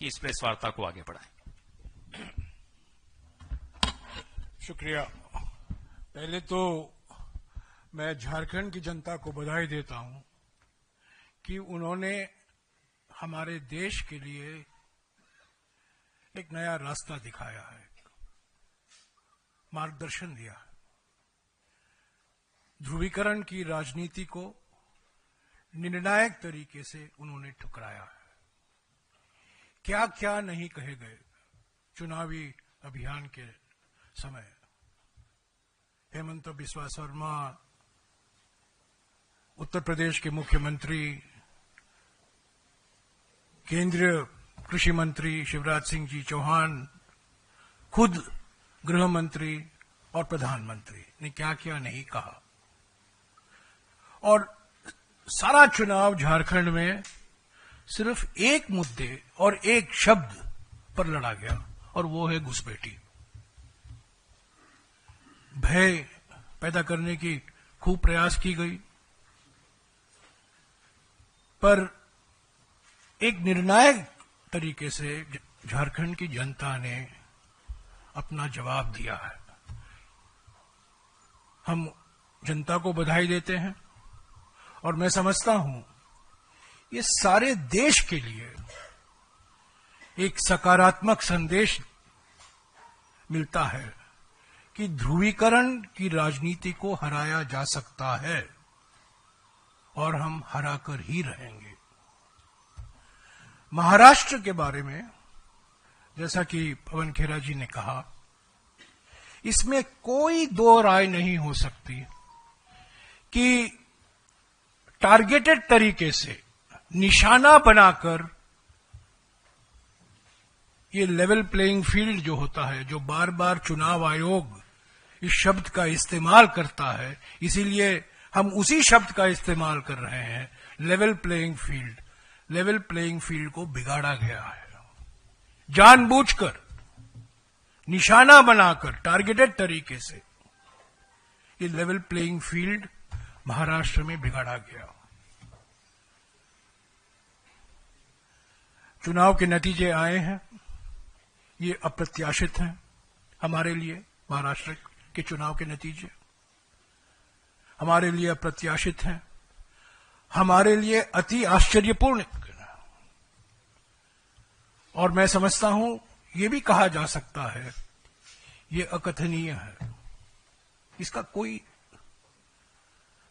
कि इस प्रेस वार्ता को आगे बढ़ाएं। शुक्रिया। पहले तो मैं झारखंड की जनता को बधाई देता हूं कि उन्होंने हमारे देश के लिए एक नया रास्ता दिखाया है, मार्गदर्शन दिया है। ध्रुवीकरण की राजनीति को निर्णायक तरीके से उन्होंने ठुकराया है। क्या क्या नहीं कहे गए चुनावी अभियान के समय। हेमंत बिस्वा शर्मा, उत्तर प्रदेश के मुख्यमंत्री, केंद्रीय कृषि मंत्री शिवराज सिंह जी चौहान, खुद गृह मंत्री और प्रधानमंत्री ने क्या क्या नहीं कहा। और सारा चुनाव झारखंड में सिर्फ एक मुद्दे और एक शब्द पर लड़ा गया, और वो है घुसपैठी। भय पैदा करने की खूब प्रयास की गई, पर एक निर्णायक तरीके से झारखंड की जनता ने अपना जवाब दिया है। हम जनता को बधाई देते हैं और मैं समझता हूं ये सारे देश के लिए एक सकारात्मक संदेश मिलता है कि ध्रुवीकरण की राजनीति को हराया जा सकता है और हम हराकर ही रहेंगे। महाराष्ट्र के बारे में जैसा कि पवन खेरा जी ने कहा, इसमें कोई दो राय नहीं हो सकती कि टारगेटेड तरीके से निशाना बनाकर ये लेवल प्लेइंग फील्ड जो होता है, जो बार बार चुनाव आयोग इस शब्द का इस्तेमाल करता है, इसीलिए हम उसी शब्द का इस्तेमाल कर रहे हैं, level playing field. Level playing field को बिगाड़ा गया है, जानबूझकर, निशाना बनाकर, टारगेटेड तरीके से ये लेवल प्लेइंग फील्ड महाराष्ट्र में बिगाड़ा गया। चुनाव के नतीजे आए हैं, ये अप्रत्याशित हैं हमारे लिए। महाराष्ट्र के चुनाव के नतीजे हमारे लिए अप्रत्याशित हैं, हमारे लिए अति आश्चर्यपूर्ण, और मैं समझता हूं ये भी कहा जा सकता है ये अकथनीय है। इसका कोई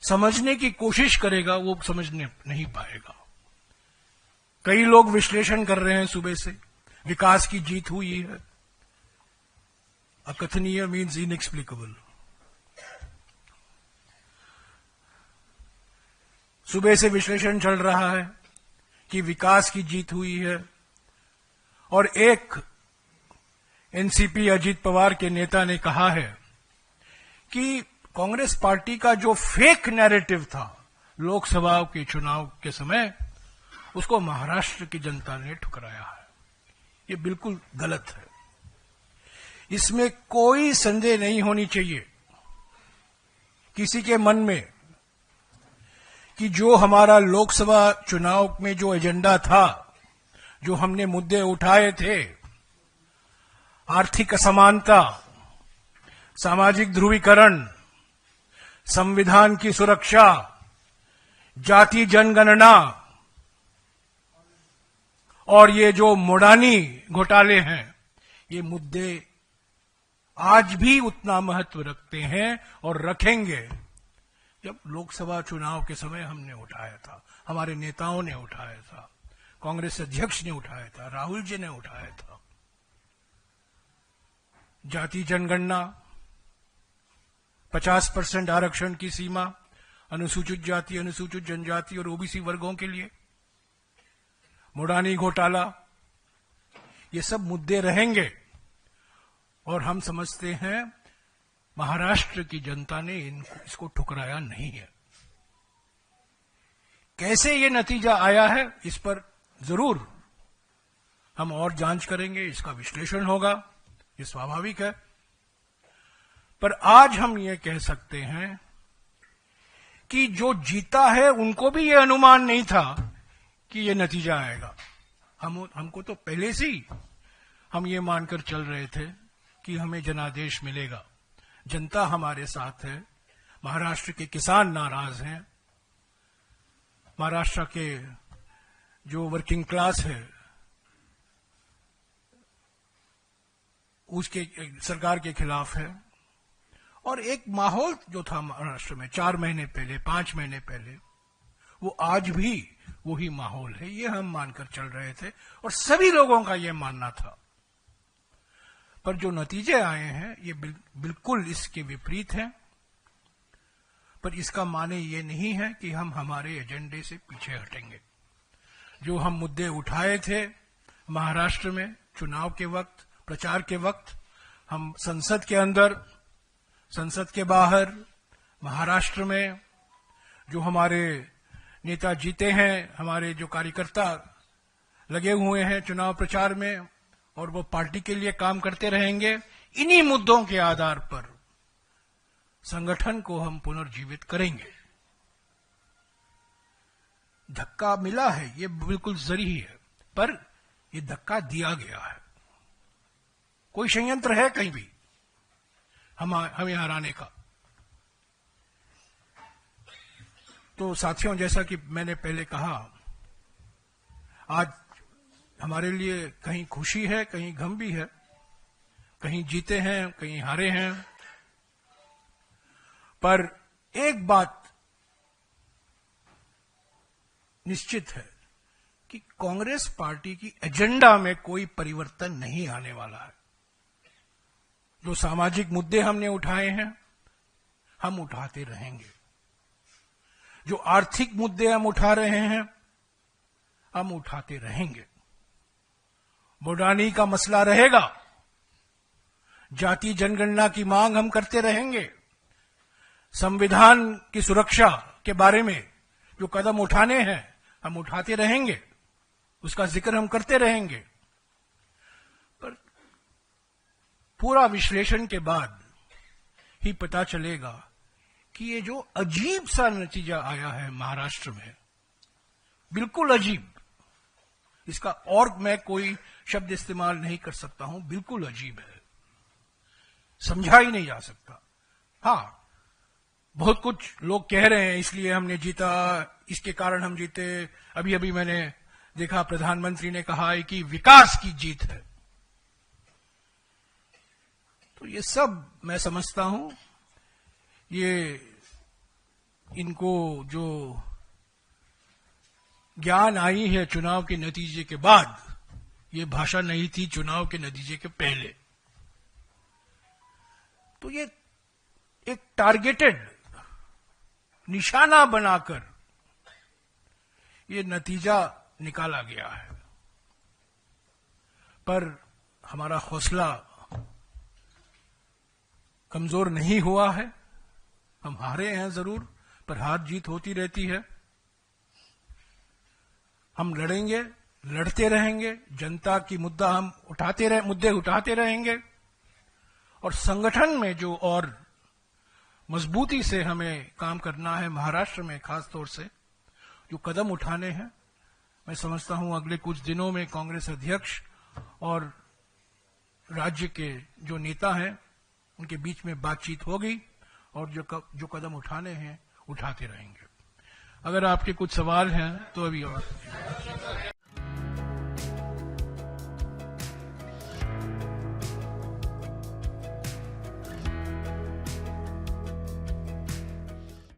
समझने की कोशिश करेगा वो समझने नहीं पाएगा। कई लोग विश्लेषण कर रहे हैं सुबह से, विकास की जीत हुई है। अकथनीय मीन्स इनएक्सप्लिकेबल। सुबह से विश्लेषण चल रहा है कि विकास की जीत हुई है, और एक एनसीपी अजीत पवार के नेता ने कहा है कि कांग्रेस पार्टी का जो फेक नैरेटिव था लोकसभा के चुनाव के समय, उसको महाराष्ट्र की जनता ने ठुकराया है। ये बिल्कुल गलत है, इसमें कोई संदेह नहीं होनी चाहिए किसी के मन में कि जो हमारा लोकसभा चुनाव में जो एजेंडा था, जो हमने मुद्दे उठाए थे, आर्थिक असमानता, सामाजिक ध्रुवीकरण, संविधान की सुरक्षा, जाति जनगणना, और ये जो मोडानी घोटाले हैं, ये मुद्दे आज भी उतना महत्व रखते हैं और रखेंगे जब लोकसभा चुनाव के समय हमने उठाया था, हमारे नेताओं ने उठाया था, कांग्रेस अध्यक्ष ने उठाया था, राहुल जी ने उठाया था। जाति जनगणना, 50% आरक्षण की सीमा अनुसूचित जाति, अनुसूचित जनजाति और ओबीसी वर्गों के लिए, मोडानी घोटाला, ये सब मुद्दे रहेंगे। और हम समझते हैं महाराष्ट्र की जनता ने इसको ठुकराया नहीं है। कैसे ये नतीजा आया है, इस पर जरूर हम और जांच करेंगे, इसका विश्लेषण होगा, ये स्वाभाविक है। पर आज हम ये कह सकते हैं कि जो जीता है उनको भी ये अनुमान नहीं था कि ये नतीजा आएगा। हमको तो पहले से ही हम ये मानकर चल रहे थे कि हमें जनादेश मिलेगा, जनता हमारे साथ है, महाराष्ट्र के किसान नाराज हैं, महाराष्ट्र के जो वर्किंग क्लास है उसके सरकार के खिलाफ है। और एक माहौल जो था महाराष्ट्र में 4 महीने पहले, 5 महीने पहले, वो आज भी वही माहौल है, ये हम मानकर चल रहे थे और सभी लोगों का ये मानना था। पर जो नतीजे आए हैं ये बिल्कुल इसके विपरीत हैं। पर इसका माने ये नहीं है कि हम हमारे एजेंडे से पीछे हटेंगे। जो हम मुद्दे उठाए थे महाराष्ट्र में चुनाव के वक्त, प्रचार के वक्त, हम संसद के अंदर, संसद के बाहर, महाराष्ट्र में जो हमारे नेता जीते हैं, हमारे जो कार्यकर्ता लगे हुए हैं चुनाव प्रचार में और वो पार्टी के लिए काम करते रहेंगे, इन्हीं मुद्दों के आधार पर संगठन को हम पुनर्जीवित करेंगे। धक्का मिला है ये बिल्कुल जरूरी है, पर ये धक्का दिया गया है। कोई षड्यंत्र है कहीं भी हमें हराने का। तो साथियों, जैसा कि मैंने पहले कहा, आज हमारे लिए कहीं खुशी है, कहीं गम भी है, कहीं जीते हैं, कहीं हारे हैं। पर एक बात निश्चित है कि कांग्रेस पार्टी की एजेंडा में कोई परिवर्तन नहीं आने वाला है। जो सामाजिक मुद्दे हमने उठाए हैं हम उठाते रहेंगे, जो आर्थिक मुद्दे हम उठा रहे हैं हम उठाते रहेंगे। बोडानी का मसला रहेगा, जाति जनगणना की मांग हम करते रहेंगे, संविधान की सुरक्षा के बारे में जो कदम उठाने हैं हम उठाते रहेंगे, उसका जिक्र हम करते रहेंगे। पर पूरा विश्लेषण के बाद ही पता चलेगा कि ये जो अजीब सा नतीजा आया है महाराष्ट्र में, बिल्कुल अजीब, इसका और मैं कोई शब्द इस्तेमाल नहीं कर सकता हूं, बिल्कुल अजीब है, समझा ही नहीं जा सकता। हाँ, बहुत कुछ लोग कह रहे हैं इसलिए हमने जीता, इसके कारण हम जीते। अभी अभी मैंने देखा प्रधानमंत्री ने कहा है कि विकास की जीत है। तो ये सब मैं समझता हूं ये इनको जो ज्ञान आई है चुनाव के नतीजे के बाद, ये भाषा नहीं थी चुनाव के नतीजे के पहले। तो ये एक टारगेटेड निशाना बनाकर ये नतीजा निकाला गया है। पर हमारा हौसला कमजोर नहीं हुआ है। हम हारे हैं जरूर, पर हार जीत होती रहती है। हम लड़ेंगे, लड़ते रहेंगे, जनता की मुद्दे उठाते रहेंगे और संगठन में जो और मजबूती से हमें काम करना है, महाराष्ट्र में खास तौर से जो कदम उठाने हैं, मैं समझता हूं अगले कुछ दिनों में कांग्रेस अध्यक्ष और राज्य के जो नेता हैं उनके बीच में बातचीत होगी और जो कदम उठाने हैं उठाते रहेंगे। अगर आपके कुछ सवाल हैं तो अभी और